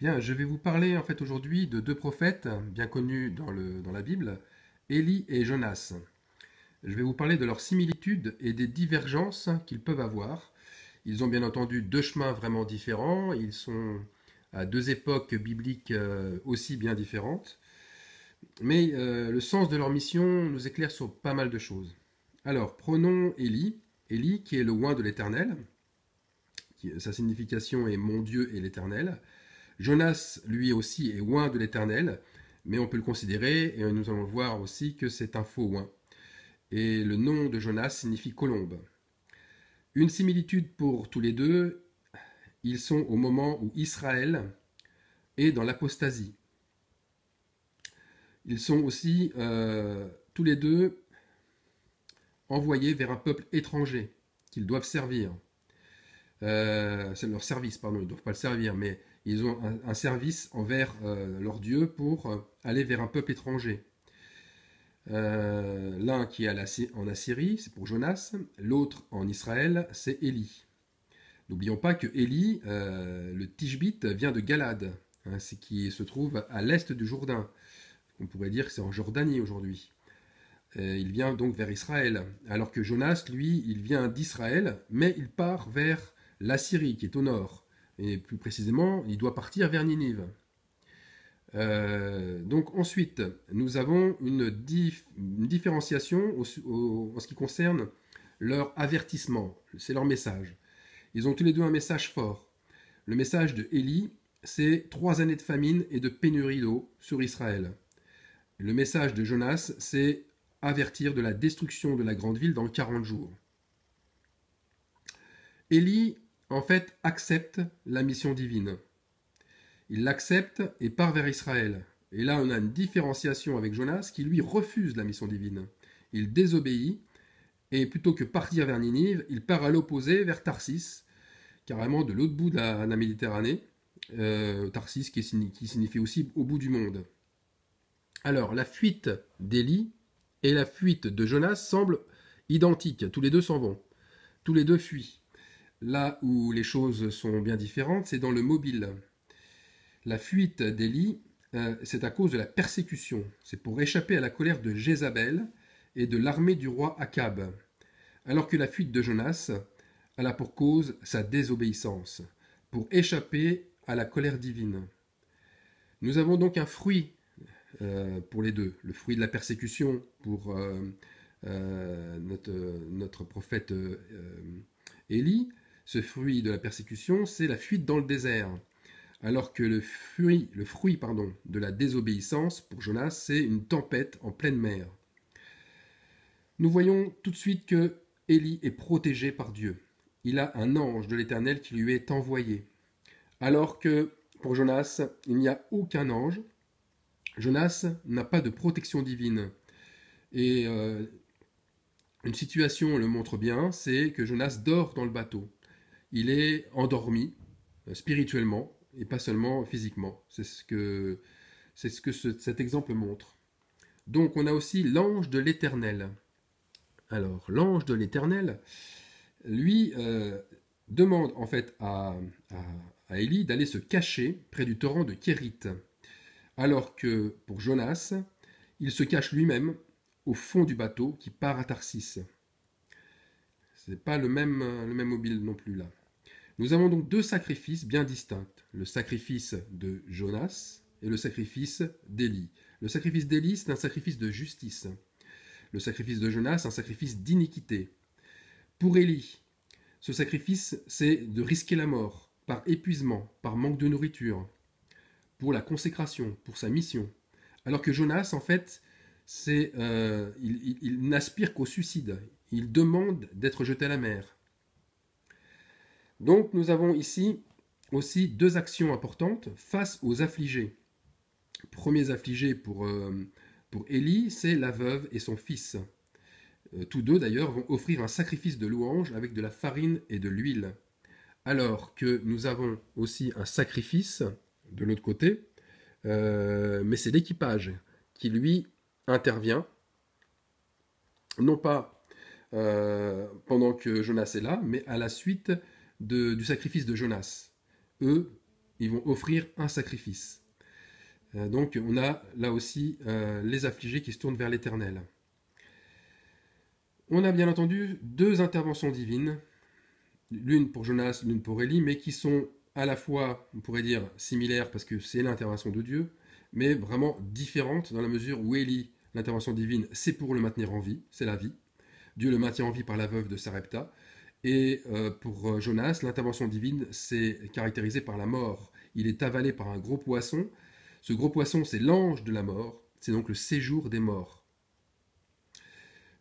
Bien, je vais vous parler en fait aujourd'hui de deux prophètes bien connus dans la Bible, Élie et Jonas. Je vais vous parler de leurs similitudes et des divergences qu'ils peuvent avoir. Ils ont bien entendu deux chemins vraiment différents, ils sont à deux époques bibliques aussi bien différentes, mais le sens de leur mission nous éclaire sur pas mal de choses. Alors, prenons Élie, Élie qui est le oint de l'Éternel, sa signification est mon Dieu et l'Éternel. Jonas, lui aussi, est oint de l'Éternel, mais on peut le considérer, et nous allons voir aussi que c'est un faux oint. Et le nom de Jonas signifie colombe. Une similitude pour tous les deux, ils sont au moment où Israël est dans l'apostasie. Ils sont aussi tous les deux envoyés vers un peuple étranger qu'ils doivent servir. C'est leur service, pardon, ils ne doivent pas le servir, mais ils ont un service envers leur Dieu pour aller vers un peuple étranger. L'un qui est en Assyrie, c'est pour Jonas, l'autre en Israël, c'est Élie. N'oublions pas que Élie, le Tishbite, vient de Galade, hein, c'est qui se trouve à l'est du Jourdain. On pourrait dire que c'est en Jordanie aujourd'hui. Il vient donc vers Israël, alors que Jonas, lui, il vient d'Israël, mais il part vers l'Assyrie, qui est au nord. Et plus précisément, il doit partir vers Ninive. Donc ensuite, nous avons une différenciation en ce qui concerne leur avertissement, c'est leur message. Ils ont tous les deux un message fort. Le message de Élie, c'est 3 années de famine et de pénurie d'eau sur Israël. Le message de Jonas, c'est avertir de la destruction de la grande ville dans 40 jours. Élie, en fait, accepte la mission divine. Il l'accepte et part vers Israël. Et là, on a une différenciation avec Jonas qui, lui, refuse la mission divine. Il désobéit et plutôt que partir vers Ninive, il part à l'opposé vers Tarsis, carrément de l'autre bout de la Méditerranée. Tarsis qui signifie aussi au bout du monde. Alors, la fuite d'Élie et la fuite de Jonas semblent identiques. Tous les deux s'en vont. Tous les deux fuient. Là où les choses sont bien différentes, c'est dans le mobile. La fuite d'Élie, c'est à cause de la persécution. C'est pour échapper à la colère de Jézabel et de l'armée du roi Akab. Alors que la fuite de Jonas, elle a pour cause sa désobéissance, pour échapper à la colère divine. Nous avons donc un fruit pour les deux. Le fruit de la persécution pour notre prophète Élie. Ce fruit de la persécution, c'est la fuite dans le désert. Alors que le fruit de la désobéissance pour Jonas, c'est une tempête en pleine mer. Nous voyons tout de suite que Élie est protégé par Dieu. Il a un ange de l'Éternel qui lui est envoyé. Alors que pour Jonas, il n'y a aucun ange. Jonas n'a pas de protection divine. Et une situation le montre bien, c'est que Jonas dort dans le bateau. Il est endormi spirituellement et pas seulement physiquement. C'est ce que cet exemple montre. Donc on a aussi l'ange de l'Éternel. Alors l'ange de l'Éternel, lui, demande en fait à Élie d'aller se cacher près du torrent de Kérit. Alors que pour Jonas, il se cache lui-même au fond du bateau qui part à Tarsis. Ce n'est pas le même mobile non plus là. Nous avons donc deux sacrifices bien distincts. Le sacrifice de Jonas et le sacrifice d'Élie. Le sacrifice d'Élie, c'est un sacrifice de justice. Le sacrifice de Jonas, un sacrifice d'iniquité. Pour Élie, ce sacrifice, c'est de risquer la mort par épuisement, par manque de nourriture, pour la consécration, pour sa mission. Alors que Jonas, en fait, il n'aspire qu'au suicide. Il demande d'être jeté à la mer. Donc nous avons ici aussi deux actions importantes face aux affligés. Premiers affligés pour Élie, c'est la veuve et son fils. Tous deux d'ailleurs vont offrir un sacrifice de louange avec de la farine et de l'huile. Alors que nous avons aussi un sacrifice de l'autre côté, mais c'est l'équipage qui lui intervient, non pas pendant que Jonas est là, mais à la suite du sacrifice de Jonas. Eux, ils vont offrir un sacrifice. Donc on a là aussi les affligés qui se tournent vers l'Éternel. On a bien entendu deux interventions divines, l'une pour Jonas, l'une pour Élie, mais qui sont à la fois, on pourrait dire, similaires parce que c'est l'intervention de Dieu, mais vraiment différentes dans la mesure où Élie, l'intervention divine, c'est pour le maintenir en vie, c'est la vie. Dieu le maintient en vie par la veuve de Sarepta. Et pour Jonas, l'intervention divine, c'est caractérisé par la mort. Il est avalé par un gros poisson. Ce gros poisson, c'est l'ange de la mort. C'est donc le séjour des morts.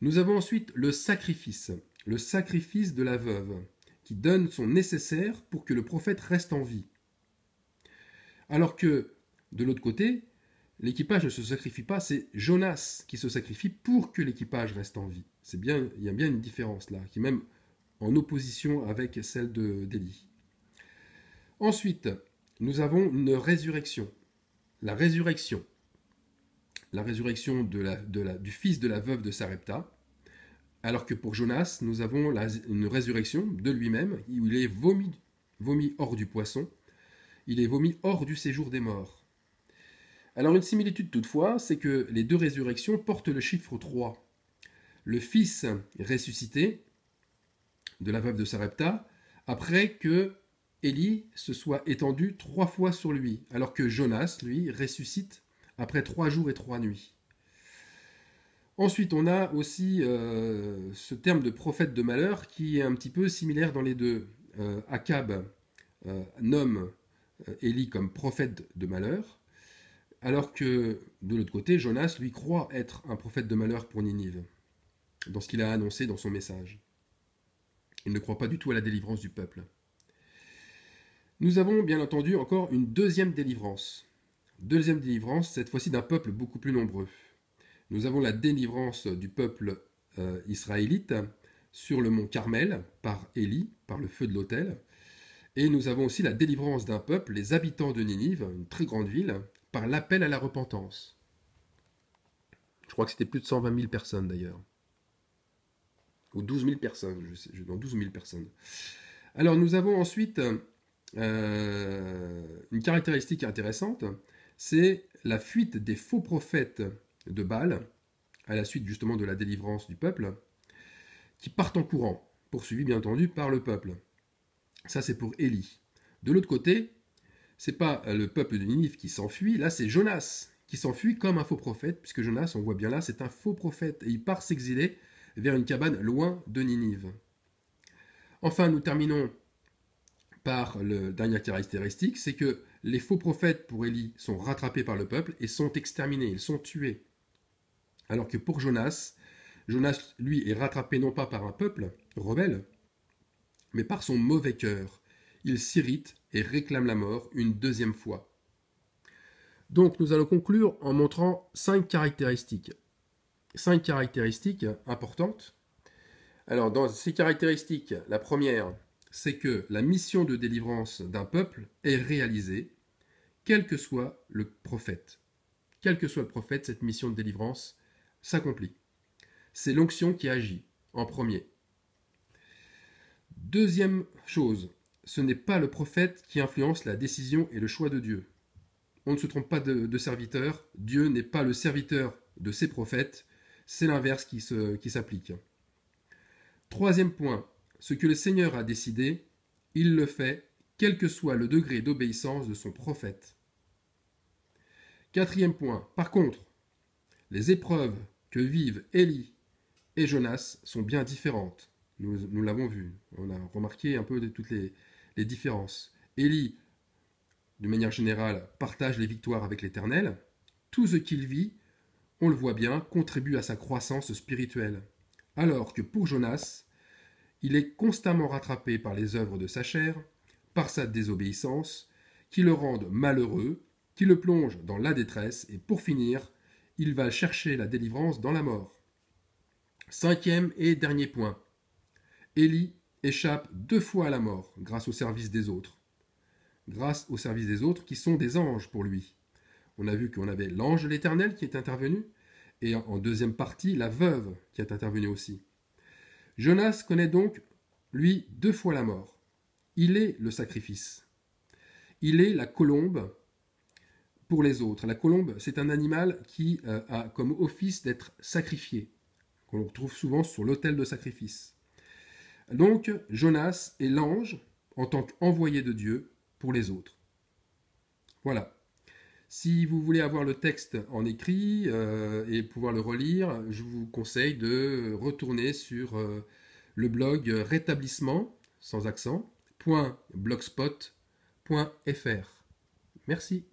Nous avons ensuite le sacrifice de la veuve, qui donne son nécessaire pour que le prophète reste en vie. Alors que, de l'autre côté, l'équipage ne se sacrifie pas, c'est Jonas qui se sacrifie pour que l'équipage reste en vie. Il y a bien une différence là, qui est même en opposition avec celle d'Élie. Ensuite, nous avons une résurrection. La résurrection du fils de la veuve de Sarepta, alors que pour Jonas, nous avons une résurrection de lui-même, où il est vomi hors du poisson, il est vomi hors du séjour des morts. Alors une similitude toutefois, c'est que les deux résurrections portent le chiffre 3. Le fils ressuscité de la veuve de Sarepta, après que Élie se soit étendu 3 fois sur lui, alors que Jonas, lui, ressuscite après 3 jours et 3 nuits. Ensuite, on a aussi ce terme de prophète de malheur qui est un petit peu similaire dans les deux. Akab nomme Élie comme prophète de malheur, alors que de l'autre côté, Jonas lui croit être un prophète de malheur pour Ninive, dans ce qu'il a annoncé dans son message. Il ne croit pas du tout à la délivrance du peuple. Nous avons bien entendu encore une deuxième délivrance. Deuxième délivrance, cette fois-ci d'un peuple beaucoup plus nombreux. Nous avons la délivrance du peuple israélite sur le mont Carmel par Élie, par le feu de l'autel. Et nous avons aussi la délivrance d'un peuple, les habitants de Ninive, une très grande ville, par l'appel à la repentance. Je crois que c'était plus de 120 000 personnes d'ailleurs. Ou 12 000 personnes, dans 12 000 personnes. Alors nous avons ensuite une caractéristique intéressante, c'est la fuite des faux prophètes de Baal, à la suite justement de la délivrance du peuple, qui partent en courant, poursuivis bien entendu par le peuple. Ça c'est pour Élie. De l'autre côté, c'est pas le peuple de Ninive qui s'enfuit, là c'est Jonas qui s'enfuit comme un faux prophète, puisque Jonas, on voit bien là, c'est un faux prophète, et il part s'exiler vers une cabane loin de Ninive. Enfin, nous terminons par la dernière caractéristique, c'est que les faux prophètes pour Élie sont rattrapés par le peuple et sont exterminés, ils sont tués. Alors que pour Jonas, Jonas, lui, est rattrapé non pas par un peuple rebelle, mais par son mauvais cœur. Il s'irrite et réclame la mort une deuxième fois. Donc nous allons conclure en montrant 5 caractéristiques. 5 caractéristiques importantes. Alors dans ces caractéristiques, la première, c'est que la mission de délivrance d'un peuple est réalisée, quel que soit le prophète. Quel que soit le prophète, cette mission de délivrance s'accomplit. C'est l'onction qui agit en premier. Deuxième chose, ce n'est pas le prophète qui influence la décision et le choix de Dieu. On ne se trompe pas de serviteur, Dieu n'est pas le serviteur de ses prophètes, c'est l'inverse qui s'applique. Troisième point, ce que le Seigneur a décidé, il le fait, quel que soit le degré d'obéissance de son prophète. Quatrième point, par contre, les épreuves que vivent Élie et Jonas sont bien différentes. Nous l'avons vu, on a remarqué un peu toutes les différences. Élie, de manière générale, partage les victoires avec l'Éternel. Tout ce qu'il vit, on le voit bien, contribue à sa croissance spirituelle. Alors que pour Jonas, il est constamment rattrapé par les œuvres de sa chair, par sa désobéissance, qui le rendent malheureux, qui le plongent dans la détresse, et pour finir, il va chercher la délivrance dans la mort. Cinquième et dernier point. Élie échappe 2 fois à la mort grâce au service des autres. Grâce au service des autres qui sont des anges pour lui. On a vu qu'on avait l'ange de l'Éternel qui est intervenu, et en deuxième partie, la veuve qui est intervenue aussi. Jonas connaît donc, lui, 2 fois la mort. Il est le sacrifice. Il est la colombe pour les autres. La colombe, c'est un animal qui a comme office d'être sacrifié, qu'on retrouve souvent sur l'autel de sacrifice. Donc, Jonas est l'ange en tant qu'envoyé de Dieu pour les autres. Voilà. Si vous voulez avoir le texte en écrit et pouvoir le relire, je vous conseille de retourner sur le blog rétablissement, sans accent, .blogspot.fr. Merci.